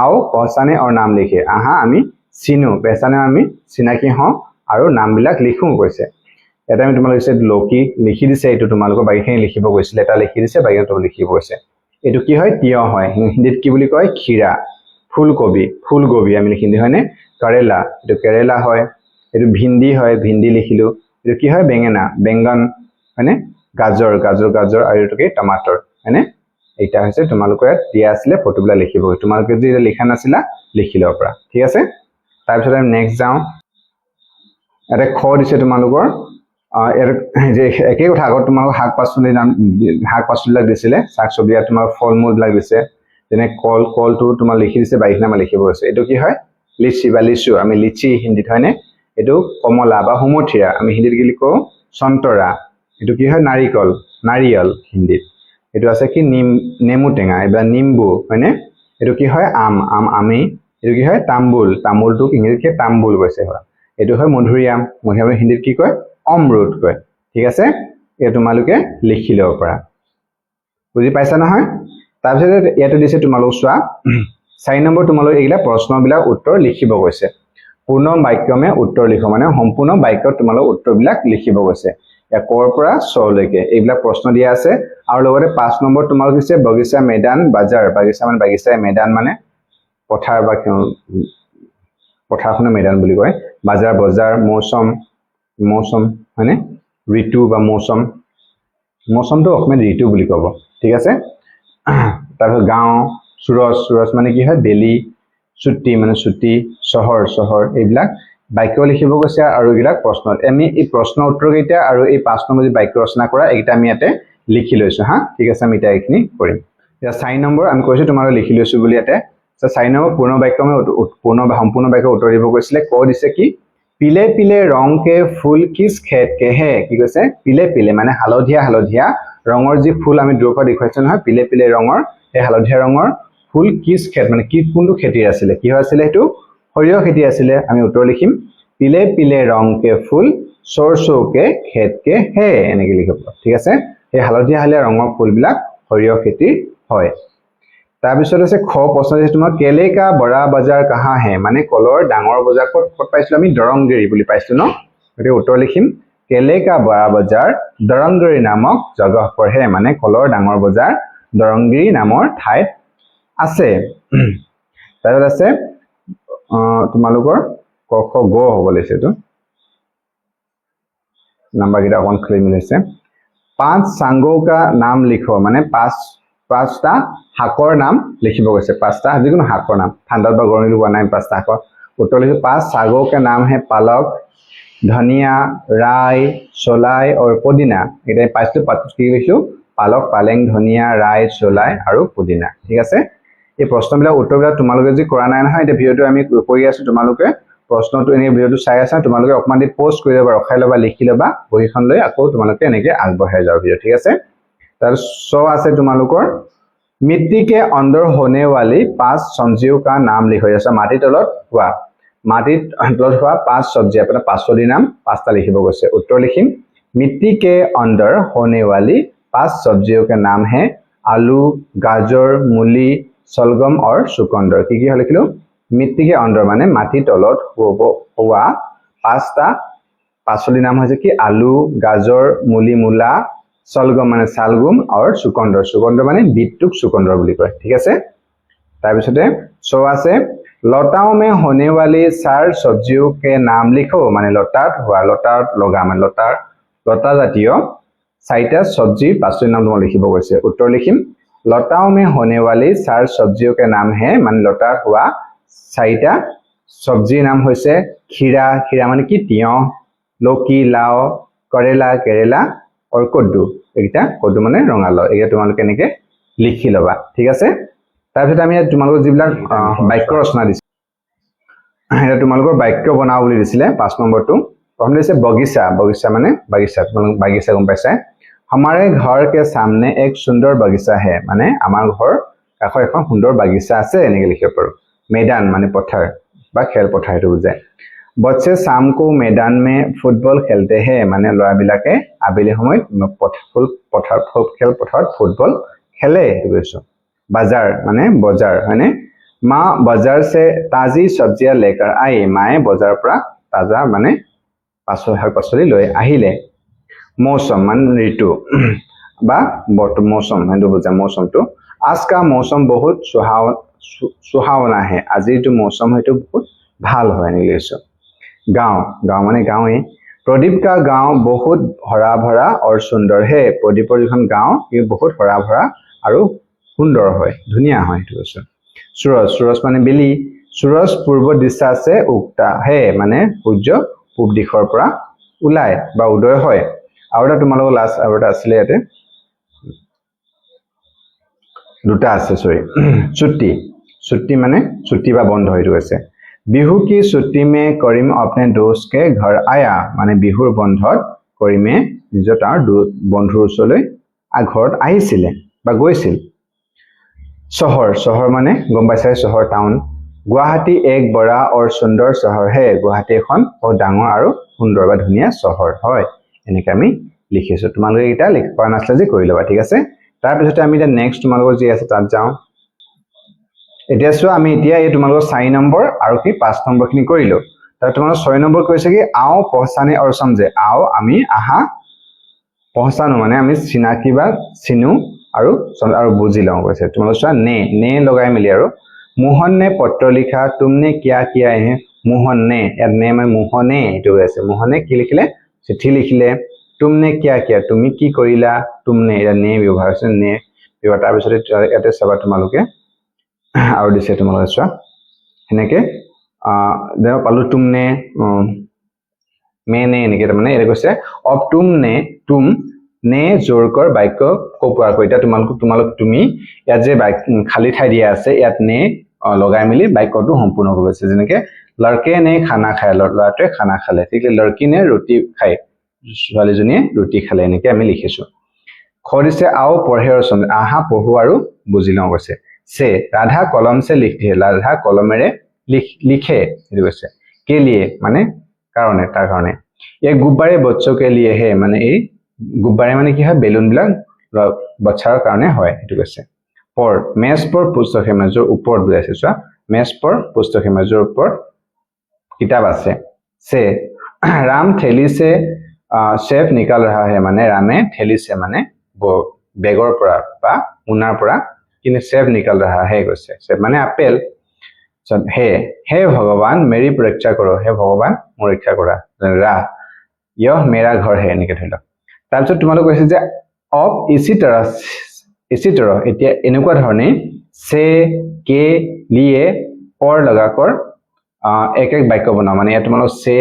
आओ पहचाने और नाम लिखे आहा আমি চিনো পহচানে আমি চিনাকি হওঁ আৰু নামবিলাক লিখো কৈছে এটা আমি তোমালোকে দিছে লকি লিখি দিছে এটো তোমালোকৰ বাকিখিনি লিখিব গৈছিল এটা লিখি দিছে বাকিটো লিখিব গৈছে এটো কি হয় তিয়হ হয় হিন্দীত কি বুলি কয় খিৰা ফুলকবি আমি লিখিলি হয়নে কৰেলা এটো কেৰেলা হয় এটো ভিন্দি হয় ভিন্দি লিখিলো এটো কি হয় বেঙেনা হয়নে গাজৰ আৰু এটো কি টমাটৰ হয়নে এটা হৈছে তোমালোকৰ দিয়া আছিল ফটোবিলাক লিখিব তোমালোকে যদি লিখা নাছিলা লিখি লব পৰা ঠিক আছে তাৰপিছত আমি নেক্সট যাওঁ এটা খ দিছে তোমালোকৰ যে একে কথা আগত তোমালোক শাক পাচলিবিলাক দিছিলে শাক চবজিয়া তোমাৰ ফল মূলবিলাক দিছে যেনে কলটো তোমাৰ লিখি দিছে 22 নাম লিখিব আছে এটো কি হয় লিচি বা লিচু আমি লিচি হিন্দীত হয়নে এটো কমলা বা হুমথিয়া আমি হিন্দীত কি লিখো সন্তৰা এটো কি হয় নাৰিকল নাৰিয়ল হিন্দীত এটো আছে কি নেমু টেঙা এবা নিম্বু হয়নে এটো কি হয় আমি এটো কি হয় তামুলটোক ইংৰাজীত তাম্বুল কৈছে হয় এটো হয় মধুৰিআম হিন্দীত কি কয় অমৃত কয় ঠিক আছে এ তোমালোকে লিখি লব পাৰা বুজি পাইছা নহয় তাৰপিছত ইয়াতে দিছে তোমালোক চোৱা 4 নম্বৰ তোমালোক এইগিলা প্ৰশ্নবিলাক উত্তৰ লিখিব কৈছে পূৰ্ণ বাক্যমে উত্তৰ লিখো মানে সম্পূৰ্ণ বাক্যত তোমালোক উত্তৰবিলাক লিখিব কৈছে একৰ পৰা 6 লৈকে এইবিলাক প্ৰশ্ন দিয়া আছে আৰু লগতে 5 নম্বৰ তোমালোক দিছে বাগিচা ময়দান বাজাৰ বাগিচা মানে বাগিচা ময়দান মানে পথাৰ বা পথাৰখনৰ ময়দান বুলি কয় বাজাৰ বজাৰ মৌসম মানে ঋতু বা মৌসমটো অসমীয়াত ঋতু বুলি ক'ব ঠিক আছে তাৰপিছত গাঁও সুৰজ মানে কি হয় বেলি ছুটি মানে ছুটি চহৰ এইবিলাক বাক্য লিখিব কৈছে আৰু এইবিলাক প্ৰশ্ন আমি এই প্ৰশ্ন উত্তৰ কেইটা আৰু এই 5 নম্বৰ যে বাক্য ৰচনা কৰা এইটা আমি ইয়াতে লিখি লৈছো হা ঠিক আছে আমি এটা এইখিনি কৰিম এতিয়া 4 নম্বৰ আমি কৈছো তোমালোক লিখি লৈছো বুলি ইয়াতে 4 নম্বৰ পূৰ্ণ বাক্যমে সম্পূৰ্ণ বাক্য উত্তৰ দিব কৈছিলে ক দিছে কি পিলে পিলে ৰং কে ফুল কিস খেত কে হে কি কৈছে পিলে মানে হালধীয়া ৰঙৰ যি ফুল আমি দূৰৰ পৰা দেখুৱাইছো নহয় পিলে ৰঙৰ এই হালধীয়া ৰঙৰ ফুল কিস খেত মানে কি কোনটো খেতি আছিল কি হৈছিল হেতু সৰিয়হ খেতি আছিল আমি উত্তৰ লিখিম পিলে ৰং কে ফুল সৰসো কে খেত কে হে এনেকৈ লিখিব ঠিক আছে এই হালধীয়া ৰঙৰ ফুলবিলাক সৰিয়হ খেতি হয় তাৰপিছত আছে খ প্ৰশ্ন দিছে তোমাৰ কেলে কা বড়া বাজাৰ কাহা হে মানে কলৰ ডাঙৰ বজাৰ ক'ত পাইছিলো আমি দৰংগিৰি বুলি পাইছো ন গতিকে উত্তৰ লিখিম কেলে কা বড়া বাজাৰ দৰংগিৰি নামক জগহ पर है মানে কলৰ ডাঙৰ বজাৰ দৰংগিৰি নামৰ ঠাইত আছে তাৰপিছত আছে তোমালোকৰ ক খ গ হ'ব লৈছে তো নাম্বাৰ কেইটা অকণ খেলি মিলিছে 5 सांगों का नाम लिखो মানে 5টা শাকৰ নাম লিখিব গৈছে 5টা যিকোনো শাকৰ নাম ঠাণ্ডাত বা গৰমত হোৱা নাই 5টা শাকৰ উত্তৰ লিখো 5 सागों का नाम है पालक धनिया राई सोलाई और पुदीना এটা 5টা পাত কি লিখিছো পালক পালেং ধনিয়া রাই সোলাই আৰু পুদিনা ঠিক আছে এই প্ৰশ্নবিলাক উত্তৰবিলাক তোমালোকে যি কৰা নাই নহয় এটা ভিডিওটো আমি কৰি আছো তোমালোকে প্ৰশ্নটো এনে ভিডিওটো চাই আছা তোমালোকে অকমান দি পোষ্ট কৰি লবা ৰখাই লবা লিখি লবা বহিখন লৈ আকৌ তোমালোকে এনেকৈ আগবঢ়াই যাও ভিডিও ঠিক আছে তাৰ সো আছে তোমালোকৰ मिट्टी के अंदर होने वाली 5 सब्जियों का नाम लिखो जैसा माटी तলত हुआ 5 सब्जी अपना 5 नाम 5টা लिखिब গৈছে उत्तर लिखिम मिट्टी के अंदर होने वाली 5 सब्जियों के नाम है आलू गाजर मूली सलगम और चुकंदर की लिखिलो मिट्टी के अंदर माने माटी तলত हुआ 5টা 5 नाम হৈছে কি आलू गाजर मूली मूला सलगम माने सालगम और चुकंदर माने बीटुक चुकंदर বুলি কয় ঠিক আছে তাৰ পিছতে সো আছে लताओं में होने वाली 4 सब्जियों के नाम लिखो माने लतात हुआ लतात लगा माने लता জাতীয় 4টা सब्जी 5 नाम লিখিব গৈছে উত্তৰ লিখিম लताओं में होने वाली 4 सब्जियों के नाम है माने लतात हुआ 4টা सब्जी नाम হৈছে खीरा माने কি তিয়হ লকি লাও কৰেলা কেৰেলা और कद्दू এটা কদ্দু মানে ৰঙালাও এটা তোমালোকে এনেকৈ লিখি লবা ঠিক আছে তাৰপিছত আমি তোমালোকৰ যিবিলাক বাক্য ৰচনা দিছো এটা তোমালোকৰ বাক্য বনাও বুলি দিছিলে 5 নম্বৰটো প্ৰথম দিছে बगीचा माने বাগিচা তোমালোক বাগিচা গম পাইছা हमारे घर के सामने एक सुंदर बगीचा है माने আমাৰ ঘৰ কাষত এখন সুন্দৰ বাগিচা আছে এনেকৈ লিখিব পাৰো मैदान माने পথাৰ বা খেল পথাৰ এটা বুজায় बच्चे शाम को मैदान में फुटबॉल खेलते हैं माने लड़ा बिलाके आबेली समय खेल पथार फुटबॉल खेले बाजार माने बाजार है माँ बाजार से ताजी सब्जियां लेकर आई माए बाजार पर ताजा माने पाचली লৈ আহিলে मौसम माने ऋतु बा मौसम हेतु बुझा मौसम तो आज का मौसम बहुत सुहावना है आज जो मौसम है बहुत ভাল হয় इंग्लिश गांव माने गांव ही प्रदीप का गांव बहुत हरा भरा और सुंदर है प्रदीपर जो गांव ये बहुत हरा भरा और सुंदर है धुनिया है सूरज माने बेली सूरज पूर्व दिशा से उगता है माने सूर्य पूर्व दिशर পৰা ওলায় বা উদয় হয় আৰু এটা তোমালোকৰ লাষ্ট আৰু এটা আছিল ইয়াতে দুটা আছে সৰি ছুটি মানে ছুটি বা বন্ধ হয়টো আছে बिहू की छुट्टी में करीम अपने दोस्त के घर आया माने बिहुर बंधत करीमे निजर तार बंधुर ओसरলৈ ঘৰত আহিছিলে বা গৈছিল চহৰ মানে গম পাইছে চহৰ টাউন গুৱাহাটী এক বড়া और সুন্দৰ চহৰ হে গুৱাহাটী এখন বহুত ডাঙৰ আৰু সুন্দৰ বা ধুনীয়া চহৰ হয় এনেকৈ আমি লিখিছো তোমালোকে এটা লিখ পৰা নাছিলে যে কৰি লবা ঠিক আছে তাৰ পিছতে আমি এটা নেক্সট তোমালোকৰ যি আছে তাত যাওঁ এতিয়া চোৱা আমি এতিয়া এই তোমালোকৰ 4 নম্বৰ আৰু কি 5 নম্বৰ খিনি কৰিলো তাৰ তোমালোকৰ 6 নম্বৰ কৈছে কি आओ पहचाने और समझे आओ আমি আহা पहचानो মানে আমি চিনাকি বা চিনু আৰু বুজি লওঁ কৈছে তোমালোকে চোৱা নে লগাই মিলি আৰু मोहन ने पत्र लिखा तुमने क्या किया है मोहन ने यार ने मैं मोहने এটো আছে मोहने কি লিখিলে চিঠি লিখিলে तुमने क्या किया তুমি কি কৰিলা तुमने এৰ ने ব্যৱহাৰ আছে ने ব্যৱহাৰ তাৰ পিছতে এতে সবা তোমালোকে আৰু দিছে তোমালোকে চোৱা হেনেকে দেও পালো तुमने मैंने এনেকে মানে এৰ কৈছে अब तुम ने जोरकर বাক্য কোপৰা কইতা তোমালোক তুমি ইয়াত যে খালি ঠাই দিয়া আছে ইয়াত নে লগাই মিলি বাক্যটো সম্পূৰ্ণ হৈ গৈছে যেনেকে লড়কে নে খানা খায় লড়াটোৱে খানা খালে ঠিক আছে লড়কি নে ৰুটি খায় ছোৱালীজনীয়ে ৰুটি খালে এনেকে আমি লিখিছো খৰিছে आओ পঢ়ে আৰু সমঝে আহা পঢ়ো আৰু বুজি লওঁ কৈছে से राधा कलम से लिखती है राधा कलमेरे लिखे এটো কৈছে के लिए মানে কাৰণে তাৰ কাৰণে এই গুব্বাৰে बच्चों के लिए है মানে এই গুব্বাৰে মানে কি হয় বেলুন বিলাক বাচ্চাৰ কাৰণে হয় এটো কৈছে पर मेज पर पुस्तक है मेजर ऊपर বুজাইছে চোৱা मेज पर पुस्तक है मेजर ऊपर किताब আছে से राम थैली से शेफ निकाल रहा है মানে रामे थैली से মানে বেগৰ পৰা বা উনাৰ পৰা किने शेफ निकाल रहा है কৈছে शेफ মানে আপেল हे भगवान मेरी परीक्षा करो हे भगवान মোৰ ৰক্ষা কৰা ৰা यह मेरा घर है এনেকে ধৰিল তাৰপিছত তোমালোক কৈছে যে अब इसी तरह এতিয়া এনেকুৱা ধৰণে से के लिए और लगाकर एक বাক্য বনাও মানে ইয়াত তোমালোক से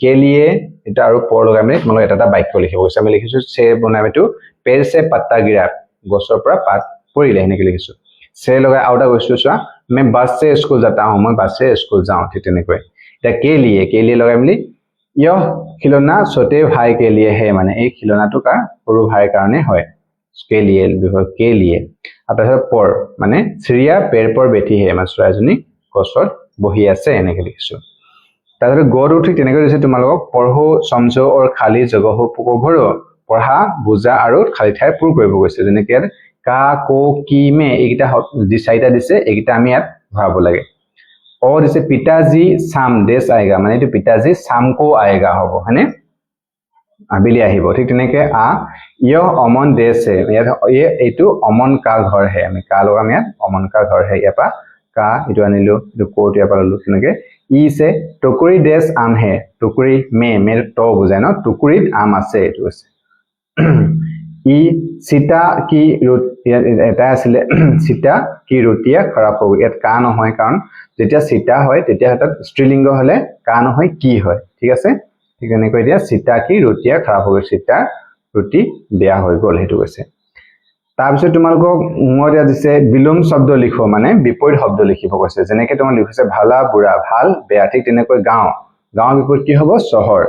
के लिए এটা আৰু por লগাই মানে তোমালোক এটা বাক্য লিখিব কৈছে আমি লিখিছো से বনাইটো पेड़ से पत्ता गिरा গছৰ পৰা পাত পৰিলে এনেকে লিখিছো से লগাই আউটা কৈছো চোৱা मैं बस से स्कूल जाता हूं मैं बस से स्कूल जाऊं ঠিক তেনেকৈ এটা के लिए লগাই মিলি यह खिलौना छोटे भाई के लिए है মানে এই खिलौनाটো কাৰ সৰু ভাইৰ কাৰণে হয় के लिए आता पर माने चिड़िया पेड़ पर बैठी है মানে চৰাইজনী গছত বহি আছে এনেকে লিখিছো তাহলে গড় উঠি তেনেকৈ দিছে তোমালোকক পঢ়ো সমঝো और खाली जगह को भरो পঢ়া বুজা আৰু খালি ঠাই পূৰ কৰিব গৈছে যেনেকে কা কো কি মে এইটা দি চাইটা দিছে এইটা আমি ইয়াত ভৰাব লাগে और इसे पिताजी शाम देश आएगा মানে এটো पिताजी शाम को आएगा হ'ব হয়নে আবেলি আহিব ঠিক তেনেকে यह अमन देश है ये एटू अमन का घर है আমি কা লগাম ইয়াত अमन का घर है ইয়াপা কা এটো আনিলো এটো কোট ইয়াপা ললো তেনেকে ই से टुकड़ी देश आम है टुकड़ी में तो বুজায় ন টুকুৰিত আম আছে এটো আছে ই सीता की এটা আছিল सीता की रोटियां खराब हो गई ইয়াত কা নহয় কাৰণ যেতিয়া सीता হয় তেতিয়া হাতত স্ত্ৰীলিংগ হলে কা নহয় কি হয় ঠিক আছে ঠিক এনেকৈ দিয়া सीता की रोटियां खराब हो गई सीता ৰুটি বেয়া হৈ গল হেতু কৈছে তাৰ পিছত তোমালোকক মই দিয়া দিছে বিলোম শব্দ লিখো মানে বিপৰীত শব্দ লিখিব কৈছে যেনেকৈ তোমাৰ লিখিছে ভালা বুঢ়া ভাল বেয়া ঠিক তেনেকৈ গাঁও বিপৰীত কি হ'ব চহৰ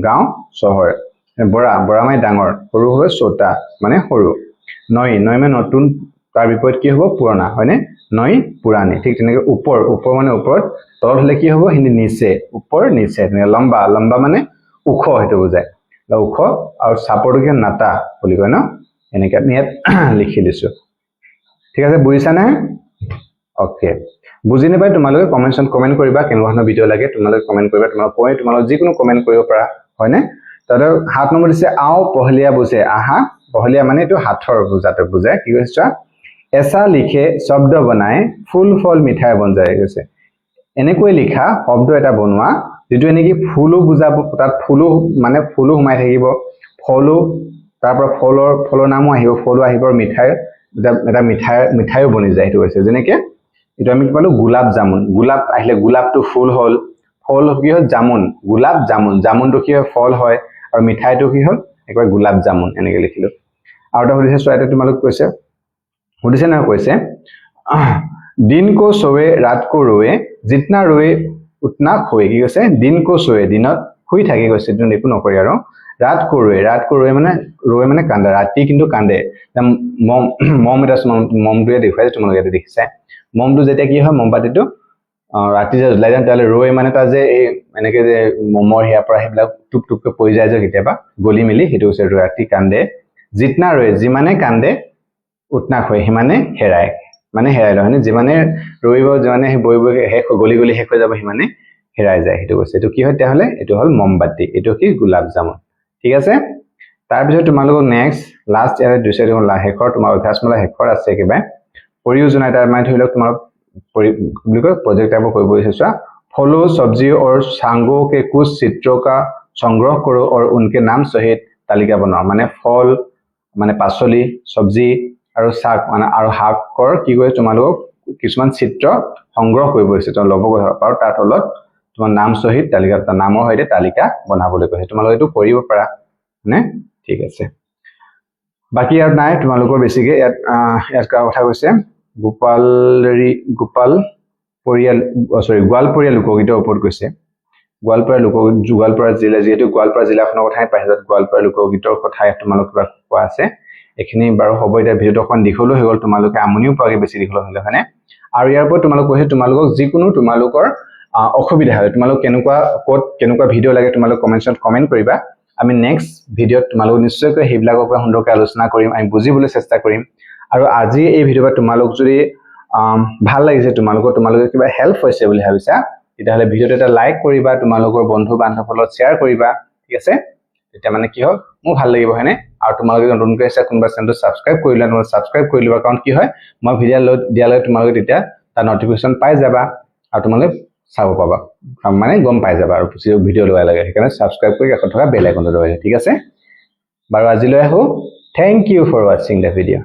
গাঁও চহৰ বড়া মানে ডাঙৰ সৰু হ'ব ছোটা মানে সৰু নই মানে নতুন তাৰ বিপৰীত কি হ'ব পুৰণা হয়নে নই পুৰানি ঠিক তেনেকৈ ওপৰ মানে ওপৰত তল হলে কি হ'ব হিন্দী নিচে ওপৰ নিচে লম্বা মানে ওখ হেতু বুজায় ওখ আৰু সাপৰটো কি নাটা বুলি কয় ন এনেকৈ আমি ইয়াত লিখি দিছো ঠিক আছে বুজিছা নে ওকে বুজি নেপাই তোমালোকে কমেন্ট কৰিবা কেনেকুৱা ভিডিও লাগে তোমালোকে কমেন্ট কৰিবা তোমালোক যিকোনো কমেন্ট কৰিব পাৰা হয়নে তাতে 7 নম্বৰ দিছে आओ পহলিয়া বুঝে আহা পহলিয়া মানে এটো হাতৰ বুজাতে বুজায় কি কৈছা এসা লিখে শব্দ বনায় ফুল ফল মিঠাই বন যায় কৈছে এনেকৈ লিখা শব্দ এটা বনোৱা যেটো এনেকি ফুলু বুজাব তাত ফুলু মানে ফুলু হুমাই থাকিব ফলু তাৰ পৰা ফলৰ নামও আহিব ফলু আহিব মিঠাই এটা মিঠাইও বনি যায় এটো কৈছে যেনেকে এটো আমি পালো গোলাপ জামুন গোলাপ আহিলে গোলাপটো ফুল হল ফল কি হল জামুন গোলাপ জামুনটো কি হয় ফল হয় আৰু মিঠাইটো কি হল একবাৰ গোলাপ জামুন এনেকে লিখিলো আৰু এটা সুধিছে চোৱাতে তোমালোক কৈছে সুধিছে না কৈছে दिन को सोए रात को रोए जितना रोए उतना खोए কি কৈছে दिन को सोए দিনত শুই থাকে কৈছে একো নকৰি আৰু ৰাত কৰোৱে মানে কান্দে ৰাতি কিন্তু কান্দে মম এটা মমটোৱে দেখুৱাই তোমালোকে ইয়াতে দেখিছা মমটো যেতিয়া কি হয় মমবাতিটো ৰাতি যে জ্বলাই যায় তাহলে ৰৈ মানে তাৰ যে এই এনেকে যে মমৰ হিয়াৰ পৰা সেইবিলাক টুক টুককে পৰি যায় যে কেতিয়াবা গলি মিলি সেইটো হৈছে ৰাতি কান্দে জিতনা ৰৈ যিমানে কান্দে উতনা হয় সিমানে হেৰাই মানে হেৰাই লয় মানে যিমানে ৰৈব যিমানে বৈ শেষ গলি শেষ হৈ যাব সিমানে হেৰাই যায় সেইটো কৈছে এইটো কি হয় তেতিয়াহ'লে এইটো হ'ল মমবাতি এইটো কি গোলাপ জামুন ঠিক আছে তাৰপিছত তোমালোকক নেক্সট লাষ্ট ইয়াৰে দুইচাৰি শেষৰ তোমাৰ অভ্যাসমালা শেষৰ আছে কিবা পৰিয়োজনা এটা মানে ধৰি লওক তোমাৰ বুলি কয় प्रोजेक्ट टाइप कोई बोल सकता फलो सब्जी और सांगो के कुछ चित्रों का संग्रह करो और उनके नाम सहित तालिका बनाओ माने फल माने पाचली सब्जी আৰু শাক মানে আৰু শাকৰ কি কয় তোমালোক কিছুমান চিত্ৰ সংগ্ৰহ কৰিব আছে তো লব আৰু তাৰ তলত তোমাৰ নাম সহিত তালিকা নামৰ সৈতে তালিকা বনাবলৈ কৈছে তোমালোক এটো কৰিব পাৰা নে ঠিক আছে বাকি আৰু নাই তোমালোকৰ বেছিকে ইয়াত কথা কৈছে গোৱালপৰীয়া লোকগীতৰ ওপৰত কৈছে গোৱালপৰীয়া জিলা যেহেতু গোৱালপৰীয়া জিলাখনৰ কথাই পাইছে গোৱালপৰীয়া লোকগীতৰ কথা তোমালোক কিবা কোৱা আছে এখিনি বাৰু হ'ব এতিয়া ভিডিওটো অকন দীঘল হৈ গ'ল তোমালোকে আমনিও পাগে বেছি দীঘল হ'লে হয়নে আৰু ইয়াৰ পৰা তোমালোক কৈছে তোমালোকক যিকোনো তোমালোকৰ অসুবিধা হয় তোমালোক কেনেকুৱা ভিডিও লাগে তোমালোক কমেন্টছত কমেন্ট কৰিবা আমি নেক্সট ভিডিওত তোমালোক নিশ্চয়কৈ হেবিলাকৰ পৰা সুন্দৰকৈ আলোচনা কৰিম আমি বুজিবলৈ চেষ্টা কৰিম আৰু আজি এই ভিডিওত তোমালোক যদি ভাল লাগিছে তোমালোকে কিবা হেল্প হৈছে বুলি ভাবিছা তেতিয়াহলে ভিডিওটো এটা লাইক কৰিবা তোমালোকৰ বন্ধু বান্ধৱৰ লগত শেয়াৰ কৰিবা ঠিক আছে তেতিয়া মানে কি হ'ল মোৰ ভাল লাগিব হয়নে আৰু তোমালোকে নতুনকৈ আছে কোনবা চেনেলটো সাবস্ক্ৰাইব কৰি লিবা কাৰণ কি হয় মই ভিডিও দিয়ালে তোমালোকে তেতিয়া তাৰ নটিফিকেশন পাই যাবা আৰু তোমালোকে চাব পাবা মানে গম পাই যাবা আৰু ভিডিও লোৱা লাগে সেইকাৰণে সাবস্ক্ৰাইব কৰি ৰাখা থকা বেল আইকনটো দবাই ঠিক আছে বাৰু আজিলৈ আহো thank you for watching the video